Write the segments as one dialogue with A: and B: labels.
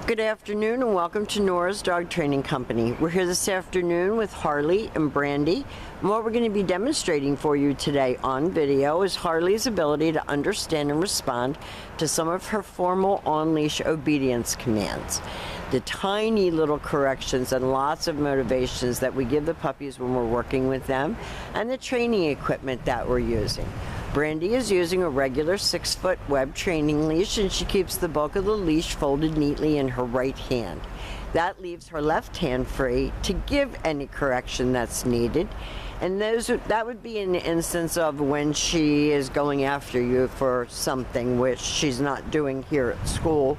A: Good afternoon and welcome to Nora's Dog Training Company. We're here this afternoon with Harley and Brandy. And what we're going to be demonstrating for you today on video is Harley's ability to understand and respond to some of her formal on-leash obedience commands. The tiny little corrections and lots of motivations that we give the puppies when we're working with them, and the training equipment that we're using. Brandy is using a regular 6-foot web training leash, and she keeps the bulk of the leash folded neatly in her right hand. That leaves her left hand free to give any correction that's needed. And that would be an instance of when she is going after you for something which she's not doing here at school.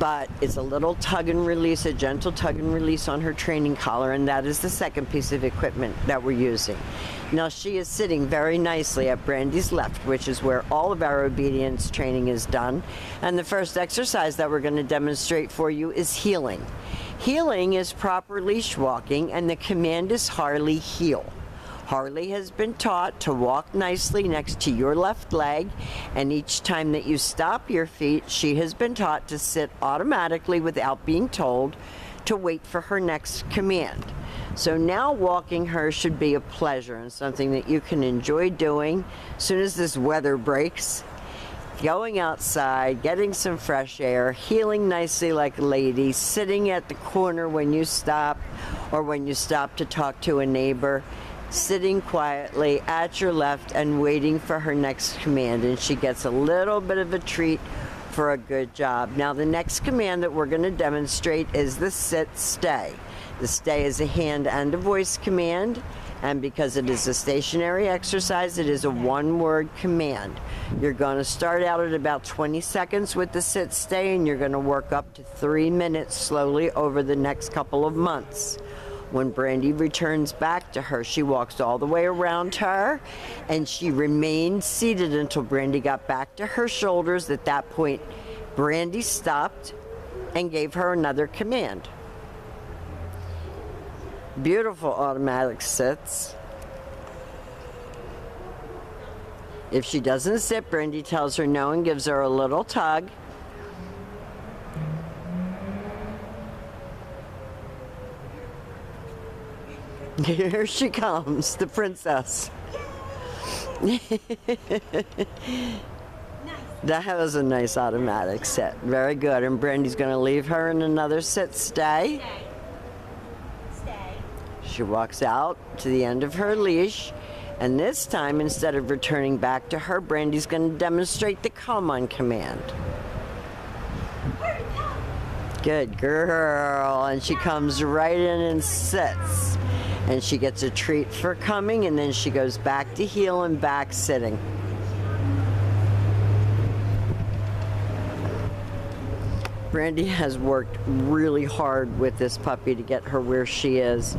A: But it's a little tug and release, a gentle tug and release on her training collar, and that is the second piece of equipment that we're using. Now she is sitting very nicely at Brandy's left, which is where all of our obedience training is done. And the first exercise that we're going to demonstrate for you is heeling. Heeling is proper leash walking, and the command is Harley, heel. Harley has been taught to walk nicely next to your left leg, and each time that you stop your feet, she has been taught to sit automatically without being told to wait for her next command. So now walking her should be a pleasure and something that you can enjoy doing as soon as this weather breaks. Going outside, getting some fresh air, heeling nicely like a lady, sitting at the corner when you stop or when you stop to talk to a neighbor, sitting quietly at your left and waiting for her next command, and she gets a little bit of a treat for a good job. Now the next command that we're going to demonstrate is the sit stay. The stay is a hand and a voice command, and because it is a stationary exercise, it is a one-word command. You're going to start out at about 20 seconds with the sit stay, and you're going to work up to 3 minutes slowly over the next couple of months. When Brandy returns back to her, she walks all the way around her, and she remained seated until Brandy got back to her shoulders. At that point, Brandy stopped and gave her another command. Beautiful automatic sits. If she doesn't sit, Brandy tells her no and gives her a little tug. Here she comes, the princess. That was a nice automatic sit. Very good. And Brandy's going to leave her in another sit stay. Stay. She walks out to the end of her leash. And this time, instead of returning back to her, Brandy's going to demonstrate the come on command. Good girl. And she comes right in and sits. And she gets a treat for coming, and then she goes back to heel and back sitting. Brandy has worked really hard with this puppy to get her where she is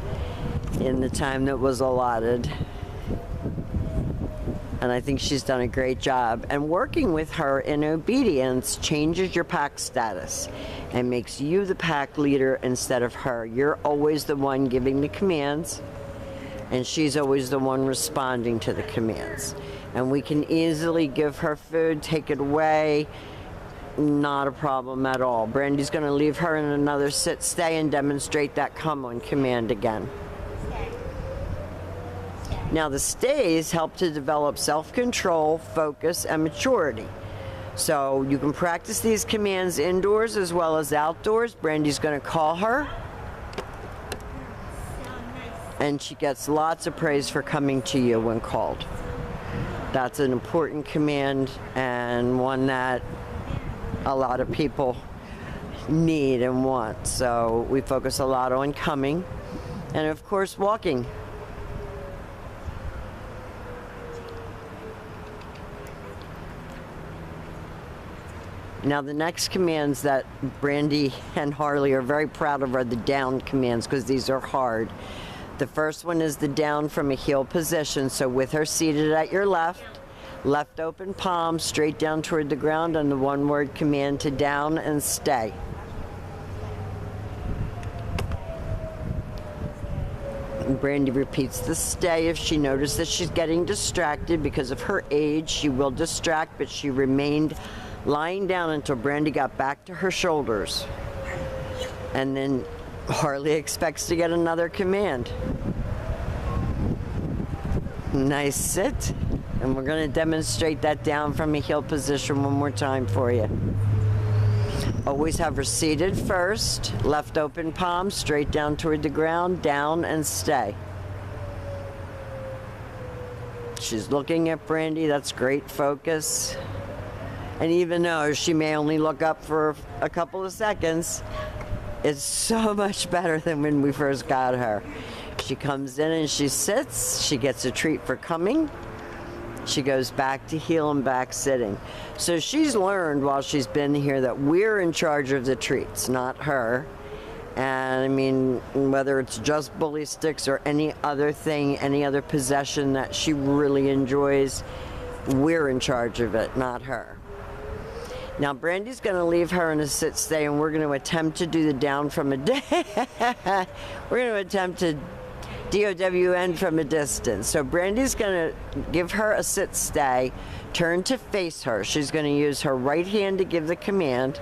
A: in the time that was allotted. And I think she's done a great job. And working with her in obedience changes your pack status and makes you the pack leader instead of her. You're always the one giving the commands, and she's always the one responding to the commands. And we can easily give her food, take it away, not a problem at all. Brandy's going to leave her in another sit stay and demonstrate that come on command again. Now the stays help to develop self-control, focus, and maturity. So you can practice these commands indoors as well as outdoors. Brandy's going to call her, and she gets lots of praise for coming to you when called. That's an important command, and one that a lot of people need and want. So we focus a lot on coming, and of course walking. Now the next commands that Brandy and Harley are very proud of are the down commands, because these are hard. The first one is the down from a heel position. So with her seated at your left, left open palm straight down toward the ground, and the one-word command to down and stay. And Brandy repeats the stay. If she notices she's getting distracted because of her age, she will distract, but she remained lying down until Brandy got back to her shoulders. And then Harley expects to get another command. Nice sit. And we're going to demonstrate that down from a heel position one more time for you. Always have her seated first, left open palm, straight down toward the ground, down and stay. She's looking at Brandy, that's great focus. And even though she may only look up for a couple of seconds, it's so much better than when we first got her. She comes in and she sits, she gets a treat for coming. She goes back to heel and back sitting. So she's learned while she's been here that we're in charge of the treats, not her. And I mean, whether it's just bully sticks or any other thing, any other possession that she really enjoys, we're in charge of it, not her. Now Brandy's going to leave her in a sit stay, and we're going to attempt to do the down from a we're going to attempt to DOWN from a distance. So Brandy's going to give her a sit stay, turn to face her. She's going to use her right hand to give the command,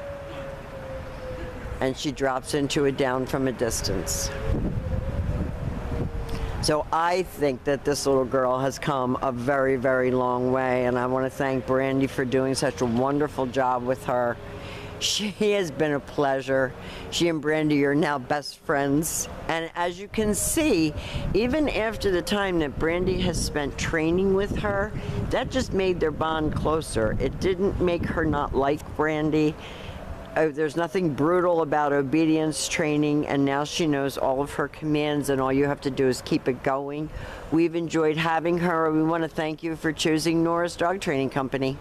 A: and she drops into a down from a distance. So I think that this little girl has come a very, very long way, and I want to thank Brandy for doing such a wonderful job with her. She has been a pleasure. She and Brandy are now best friends. And as you can see, even after the time that Brandy has spent training with her, that just made their bond closer. It didn't make her not like Brandy. There's nothing brutal about obedience training, and now she knows all of her commands, and all you have to do is keep it going. We've enjoyed having her. We want to thank you for choosing Nora's Dog Training Company.